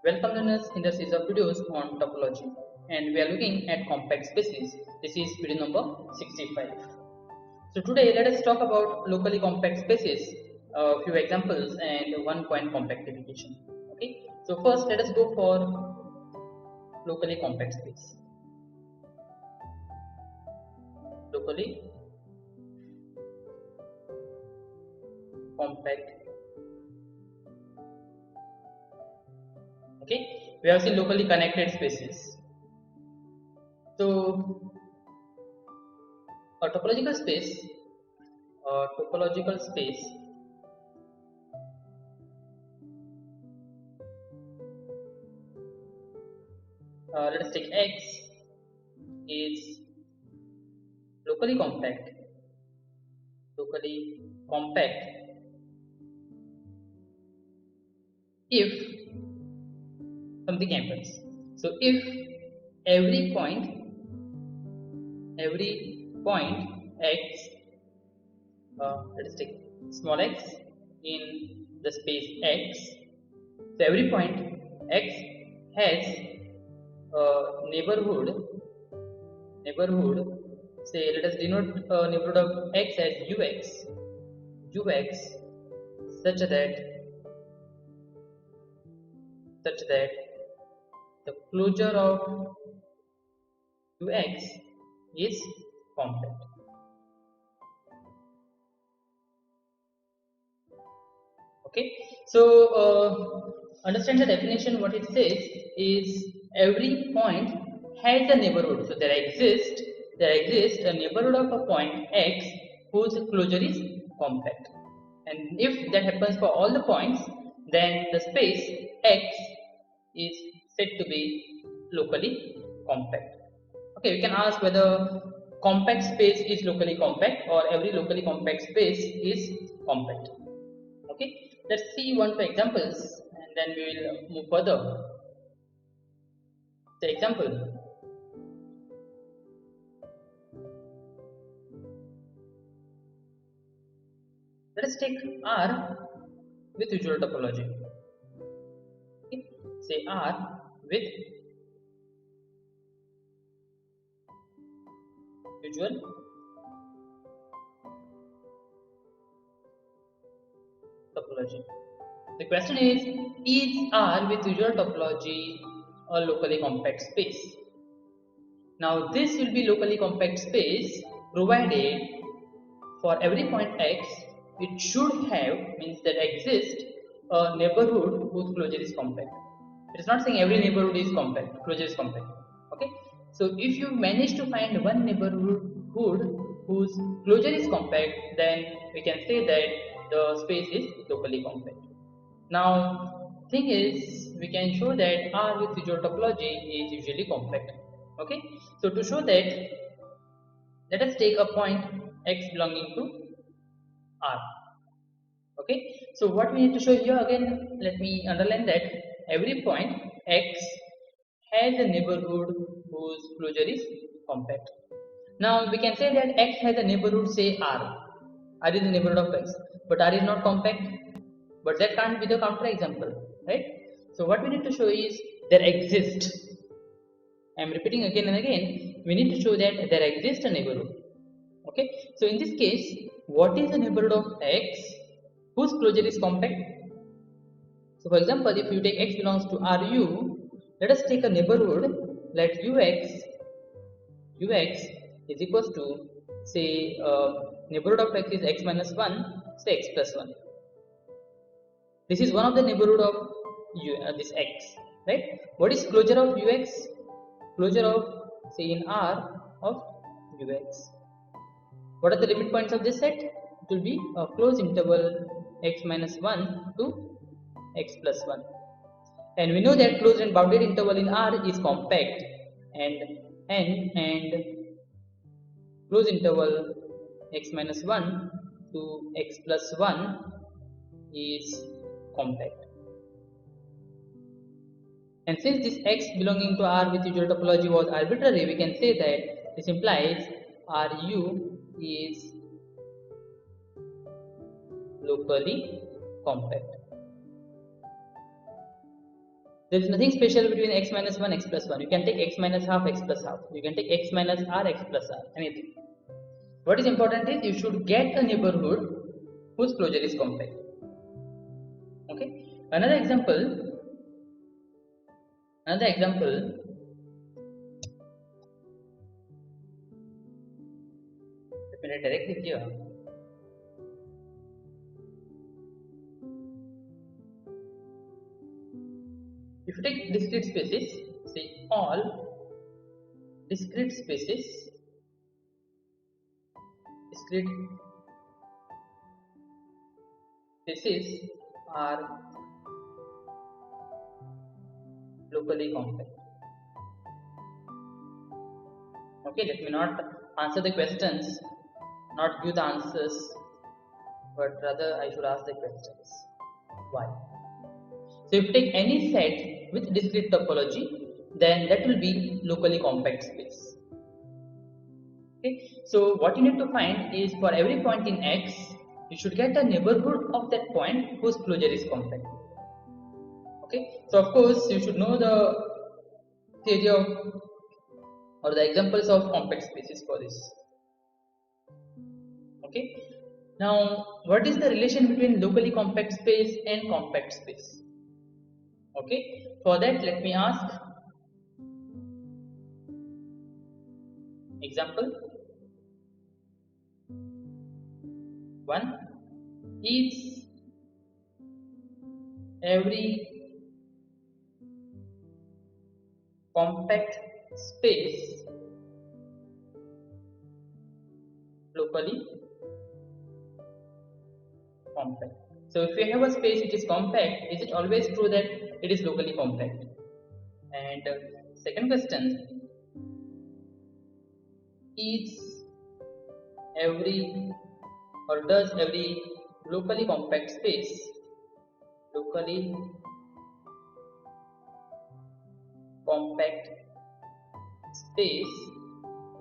Welcome learners in the series of videos on topology, and we are looking at compact spaces. This is video number 65. So today let us talk about locally compact spaces, a few examples and one point compactification. Okay, so first let us go for locally compact space. Locally compact. Okay, we have seen locally connected spaces. So a topological space let us take X is locally compact if something happens. So if every point X, let us take small x in the space X. So every point X has a neighborhood. Say let us denote neighborhood of X as ux, such that the closure of ux is compact. Okay, so understand the definition. What it says is every point has a neighborhood. So there exists a neighborhood of a point X whose closure is compact, and if that happens for all the points, then the space X is said to be locally compact. Okay, we can ask whether compact space is locally compact or every locally compact space is compact. Okay, let's see one for examples and then we will move further. The example, let us take R with usual topology. Okay, say R with usual topology. The question is R with usual topology a locally compact space? Now this will be locally compact space provided for every point X it should have, means that exists a neighborhood whose closure is compact. It is not saying every neighborhood is compact, closure is compact. Okay, so if you manage to find one neighborhood whose closure is compact, then we can say that the space is locally compact. Now thing is, we can show that R with usual topology is usually compact. Okay, so to show that, let us take a point X belonging to R. Okay, so what we need to show here, again let me underline that every point X has a neighborhood whose closure is compact. Now we can say that X has a neighborhood, say R. R is the neighborhood of X, but R is not compact. But that can't be the counter example, right? So what we need to show is there exists. I am repeating again and again. We need to show that there exists a neighborhood. Okay, so in this case, what is the neighborhood of X whose closure is compact? So for example, if you take X belongs to Ru, let us take a neighborhood. Let ux is equals to, say, neighborhood of X is X minus 1, say X plus 1. This is one of the neighborhood of this X, right? What is closure of ux? Closure of, say, in R of ux. What are the limit points of this set? It will be a closed interval X minus 1 to X plus 1. And we know that closed and bounded interval in R is compact, and closed interval X minus 1 to X plus 1 is compact. And since this X belonging to R with usual topology was arbitrary, we can say that this implies Ru is locally compact. There is nothing special between x minus 1, x plus 1. You can take x minus half, x plus half. You can take x minus r, x plus r, anything. What is important is you should get a neighborhood whose closure is compact. Okay. Another example. Let me write directly here. If you take discrete spaces, say all discrete spaces are locally compact. Okay, let me not answer the questions, not give the answers, but rather I should ask the questions. Why? So if you take any set with discrete topology, then that will be locally compact space. Okay, so what you need to find is for every point in X, you should get a neighborhood of that point whose closure is compact. Okay, so of course you should know the theory of or the examples of compact spaces for this. Okay, now what is the relation between locally compact space and compact space? Okay, for that let me ask example 1. Is every compact space locally compact? So if you have a space which is compact, is it always true that it is locally compact? And second question, is every or does every locally compact space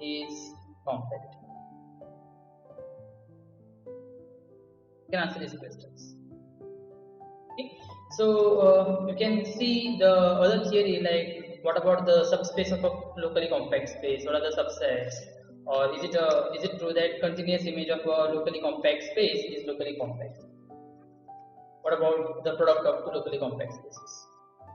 is compact? You can answer these questions. Okay. So you can see the other theory, like what about the subspace of a locally compact space? What are the subsets? Or is it true that continuous image of a locally compact space is locally compact? What about the product of two locally compact spaces?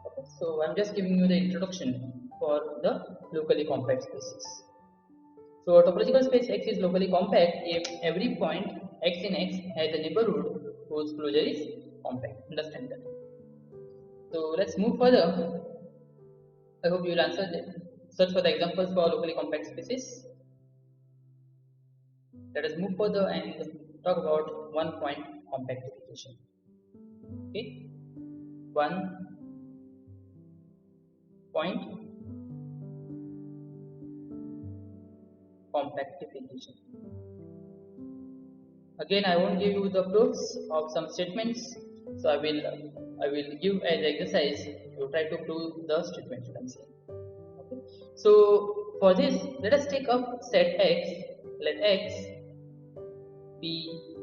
Okay, so I'm just giving you the introduction for the locally compact spaces. So a topological space X is locally compact if every point X in X has a neighborhood whose closure is compact. Understand that? So let's move further. I hope you will answer search for the examples for locally compact spaces. Let us move further and talk about one point compactification. Okay, one point compactification. Again, I won't give you the proofs of some statements, so I will give as exercise. You try to prove the statement you can say. Okay. So for this, let us take up set X. Let X be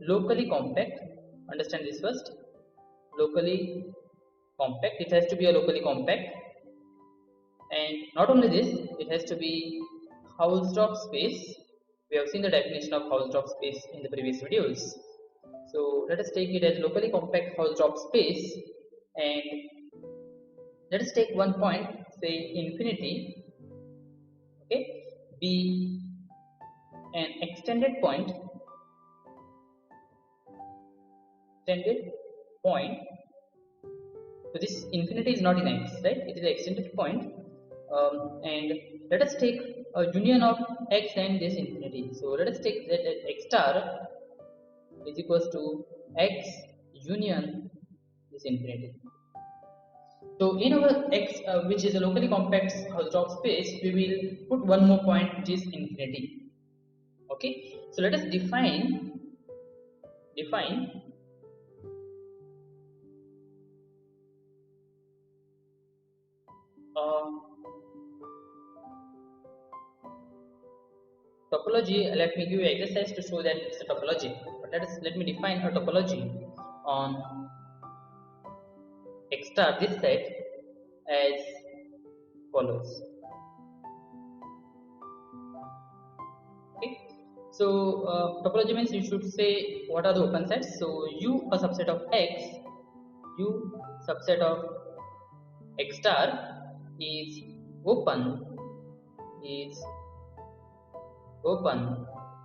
locally compact. Understand this first. Locally compact. It has to be a locally compact, and not only this, it has to be Hausdorff space. We have seen the definition of Hausdorff space in the previous videos. So let us take it as locally compact Hausdorff space, and let us take one point, say infinity. Okay, be an extended point. So this infinity is not in X, right? It is an extended point. And let us take a union of X and this infinity. So let us take that X star is equals to X union this infinity. So in our X, which is a locally compact Hausdorff space, we will put one more point, which is infinity. Okay. So let us define topology. Let me give you exercise to show that it's a topology. But let me define a topology on X star this set as follows. Okay, so topology means you should say what are the open sets. So U a subset of X, U subset of X star is open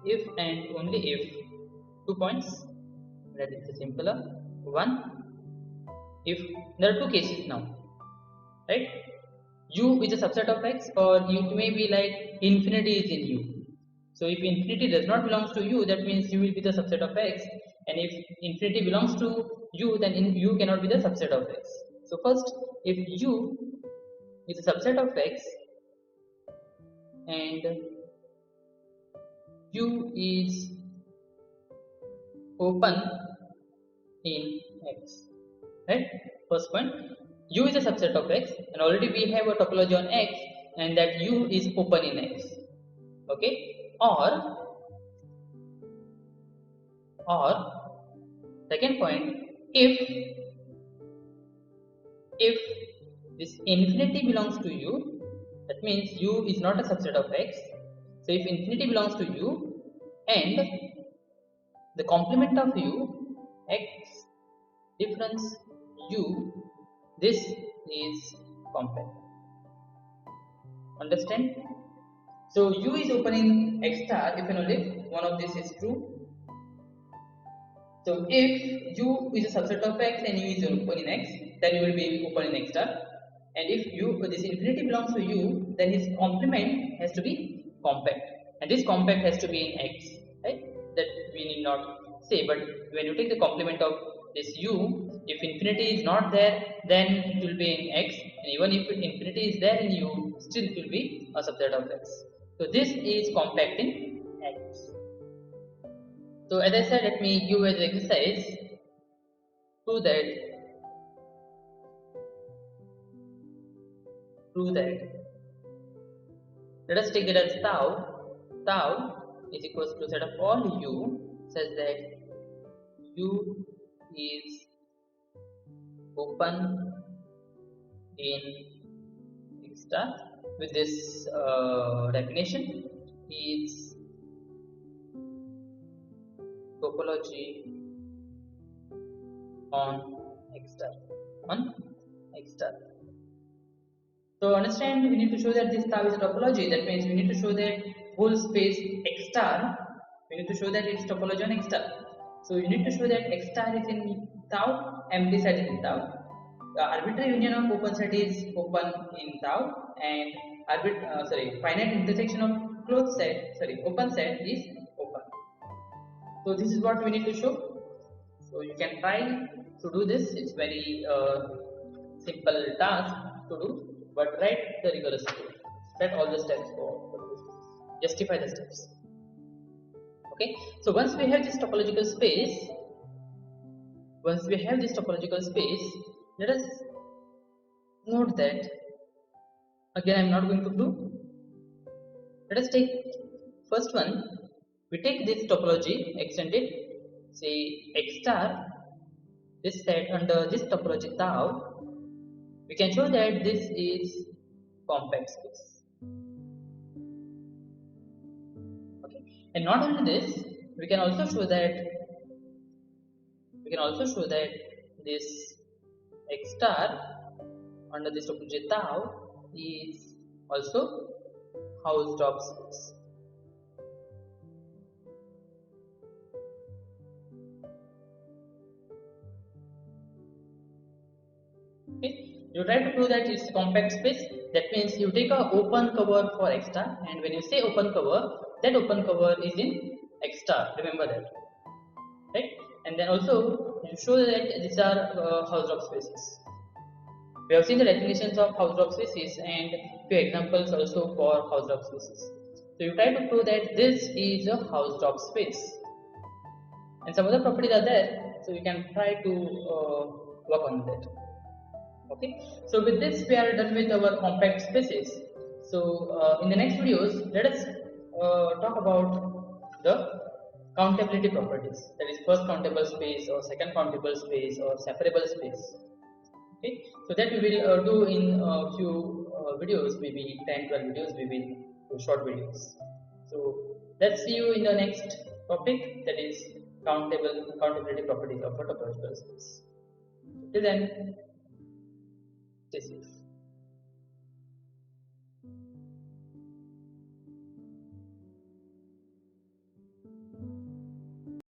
if and only if 2 points, that is simpler. One, if there are two cases now, right? U is a subset of X, or it may be like infinity is in U. So if infinity does not belongs to U, that means U will be the subset of X, and if infinity belongs to U, then U cannot be the subset of X. So first, if U is a subset of X and U is open in X, right? First point, U is a subset of X, and already we have a topology on X, and that U is open in X. Okay, or second point, if this infinity belongs to U, that means U is not a subset of X. So if infinity belongs to U and the complement of U, X difference U, this is compact. Understand? So U is open in X star if and only if one of this is true. So if U is a subset of X and U is open in X, then U will be open in X star. And if this infinity belongs to U, then his complement has to be compact, and this compact has to be in X, right? That we need not say, but when you take the complement of this U, if infinity is not there, then it will be in X, and even if infinity is there in U, still it will be a subset of X. So this is compact in X. So as I said, let me give as exercise prove that let us take that as tau is equals to set of all U such that U is open in X star. With this definition is topology on X star. So understand, we need to show that this tau is a topology. That means we need to show that whole space X star, we need to show that it's topology on X star. So you need to show that X star is in tau, empty set is in tau. The arbitrary union of open set is open in tau, and finite intersection of open set is open. So this is what we need to show. So you can try to do this. It's very simple task to do, but write the rigorous code. Write all the steps for this. Justify the steps. Okay. So once we have this topological space, let us note that. Again, I am not going to do. Let us take first one. We take this topology, extend it, say X star, this set under this topology tau. We can show that this is compact space. Okay, and not only this, we can also show that this X star under this topology tau is also Hausdorff space. Okay, you try to prove that it's compact space. That means you take a open cover for X star, and when you say open cover, that open cover is in X star. Remember that, right? And then also you show that these are Hausdorff spaces. We have seen the definitions of Hausdorff spaces and few examples also for Hausdorff spaces. So you try to prove that this is a Hausdorff space, and some other properties are there, so you can try to work on that. Okay, so with this we are done with our compact spaces. So in the next videos, let us talk about the countability properties, that is first countable space or second countable space or separable space. Okay, so that we will do in a few videos, maybe 10-12 videos, we will do short videos. So let's see you in the next topic, that is countability properties of a topological space. Till then, stay safe.